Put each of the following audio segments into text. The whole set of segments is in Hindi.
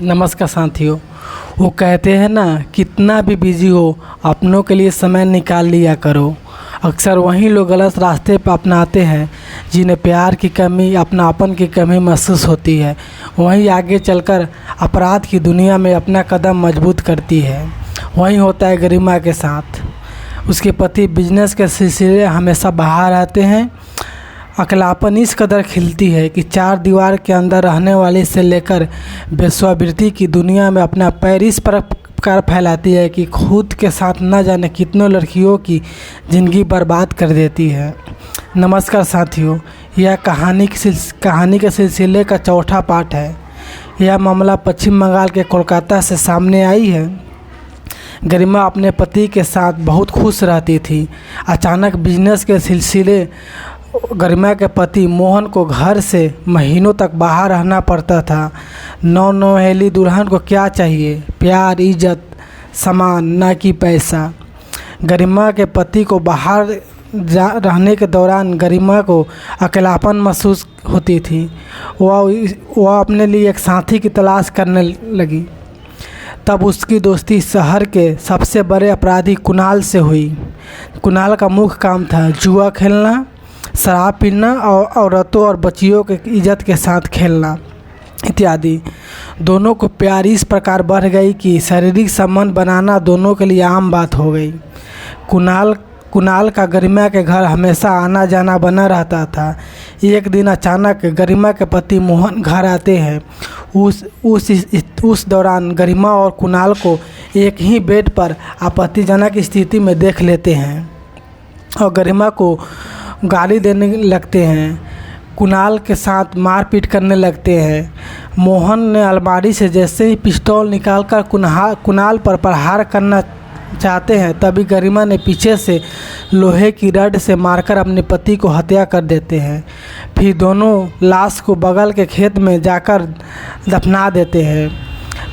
नमस्कार साथियों। वो कहते हैं ना, कितना भी बिजी हो अपनों के लिए समय निकाल लिया करो। अक्सर वही लोग गलत रास्ते पर अपनाते हैं जिन्हें प्यार की कमी, अपनापन की कमी महसूस होती है। वहीं आगे चलकर अपराध की दुनिया में अपना कदम मजबूत करती है। वहीं होता है गरिमा के साथ। उसके पति बिजनेस के सिलसिले हमेशा बाहर रहते हैं। अकेलापन इस कदर खिलती है कि चार दीवार के अंदर रहने वाले से लेकर वेश्यावृत्ति की दुनिया में अपना पैर इस प्रकार फैलाती है कि खुद के साथ न जाने कितनों लड़कियों की ज़िंदगी बर्बाद कर देती है। नमस्कार साथियों, यह कहानी के सिलसिले का चौथा पार्ट है। यह मामला पश्चिम बंगाल के कोलकाता से सामने आई है। गरिमा अपने पति के साथ बहुत खुश रहती थी। अचानक बिजनेस के सिलसिले गरिमा के पति मोहन को घर से महीनों तक बाहर रहना पड़ता था। नौनहेली दुल्हन को क्या चाहिए? प्यार, इज्जत, सम्मान, न कि पैसा। गरिमा के पति को बाहर रहने के दौरान गरिमा को अकेलापन महसूस होती थी। वह अपने लिए एक साथी की तलाश करने लगी। तब उसकी दोस्ती शहर के सबसे बड़े अपराधी कुणाल से हुई। कुणाल का मुख्य काम था जुआ खेलना, शराब पीना और औरतों और बच्चियों के इज्जत के साथ खेलना इत्यादि। दोनों को प्यार इस प्रकार बढ़ गई कि शारीरिक संबंध बनाना दोनों के लिए आम बात हो गई। कुणाल का गरिमा के घर हमेशा आना जाना बना रहता था। एक दिन अचानक गरिमा के पति मोहन घर आते हैं। उस दौरान गरिमा और कुणाल को एक ही बेड पर आपत्तिजनक स्थिति में देख लेते हैं और गरिमा को गाली देने लगते हैं। कुणाल के साथ मारपीट करने लगते हैं। मोहन ने अलमारी से जैसे ही पिस्तौल निकालकर कुणाल पर प्रहार करना चाहते हैं, तभी गरिमा ने पीछे से लोहे की रड से मारकर अपने पति को हत्या कर देते हैं। फिर दोनों लाश को बगल के खेत में जाकर दफना देते हैं।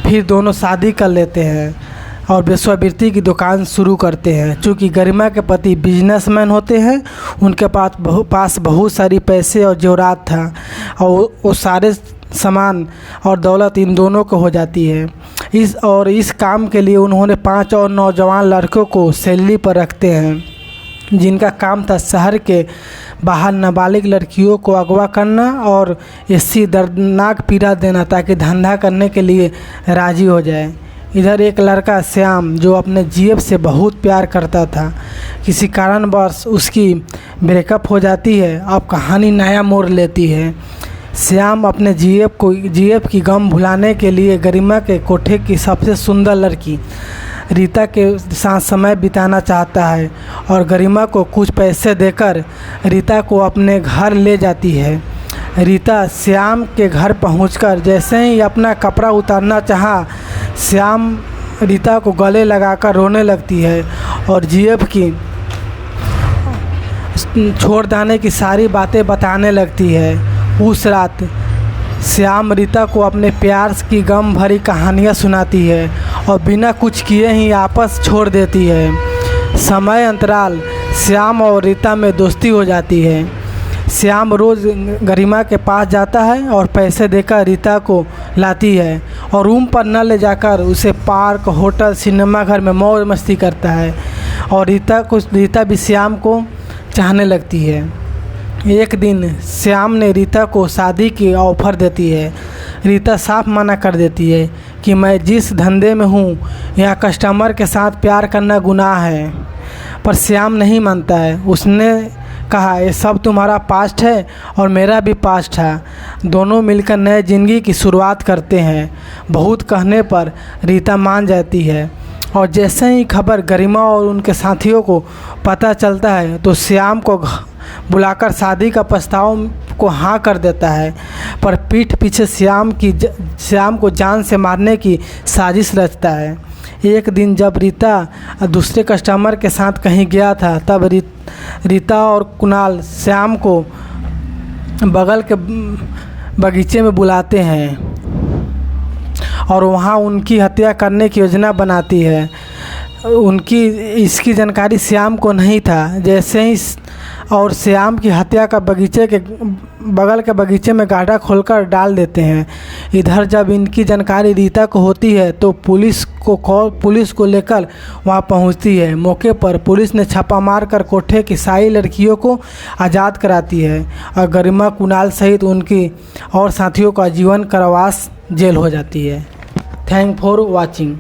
फिर दोनों शादी कर लेते हैं और वेश्यावृत्ति की दुकान शुरू करते हैं। चूँकि गरिमा के पति बिजनेसमैन होते हैं, उनके पास बहुत सारी पैसे और जेवरात था और वो सारे सामान और दौलत इन दोनों को हो जाती है। इस काम के लिए उन्होंने 5 और नौजवान लड़कों को सैलरी पर रखते हैं, जिनका काम था शहर के बाहर नाबालिग लड़कियों को अगवा करना और ऐसी दर्दनाक पीड़ा देना ताकि धंधा करने के लिए राज़ी हो जाए। इधर एक लड़का श्याम, जो अपने जीएफ से बहुत प्यार करता था, किसी कारणवश उसकी ब्रेकअप हो जाती है। अब कहानी नया मोड़ लेती है। श्याम अपने जीएफ की गम भुलाने के लिए गरिमा के कोठे की सबसे सुंदर लड़की रीता के साथ समय बिताना चाहता है और गरिमा को कुछ पैसे देकर रीता को अपने घर ले जाती है। रीता श्याम के घर पहुंचकर जैसे ही अपना कपड़ा उतारना चाहा, श्याम रीता को गले लगाकर रोने लगती है और जीएफ की छोड़ देने की सारी बातें बताने लगती है। उस रात श्याम रीता को अपने प्यार की गम भरी कहानियाँ सुनाती है और बिना कुछ किए ही आपस छोड़ देती है। समय अंतराल श्याम और रीता में दोस्ती हो जाती है। श्याम रोज़ गरिमा के पास जाता है और पैसे देकर रीता को लाती है और रूम पर न ले जाकर उसे पार्क, होटल, सिनेमा घर में मौज मस्ती करता है और रीता भी श्याम को चाहने लगती है। एक दिन श्याम ने रीता को शादी की ऑफ़र देती है। रीता साफ मना कर देती है कि मैं जिस धंधे में हूँ, यहाँ कस्टमर के साथ प्यार करना गुनाह है। पर श्याम नहीं मानता है। उसने कहा, ये सब तुम्हारा पास्ट है और मेरा भी पास्ट है, दोनों मिलकर नए ज़िंदगी की शुरुआत करते हैं। बहुत कहने पर रीता मान जाती है और जैसे ही खबर गरिमा और उनके साथियों को पता चलता है तो श्याम को बुलाकर शादी का प्रस्ताव को हाँ कर देता है। पर पीठ पीछे श्याम को जान से मारने की साजिश रचता है। एक दिन जब रीता दूसरे कस्टमर के साथ कहीं गया था, तब रीता और कुणाल श्याम को बगल के बगीचे में बुलाते हैं और वहाँ उनकी हत्या करने की योजना बनाती है। उनकी इसकी जानकारी श्याम को नहीं था। जैसे ही और श्याम की हत्या का बगीचे के बगल के बगीचे में गड्ढा खोलकर डाल देते हैं। इधर जब इनकी जानकारी रीता को होती है तो पुलिस को लेकर वहां पहुंचती है। मौके पर पुलिस ने छापा मारकर कोठे की सारी लड़कियों को आज़ाद कराती है और गरिमा कुणाल सहित उनकी और साथियों का जीवन कारावास जेल हो जाती है। Thank for watching.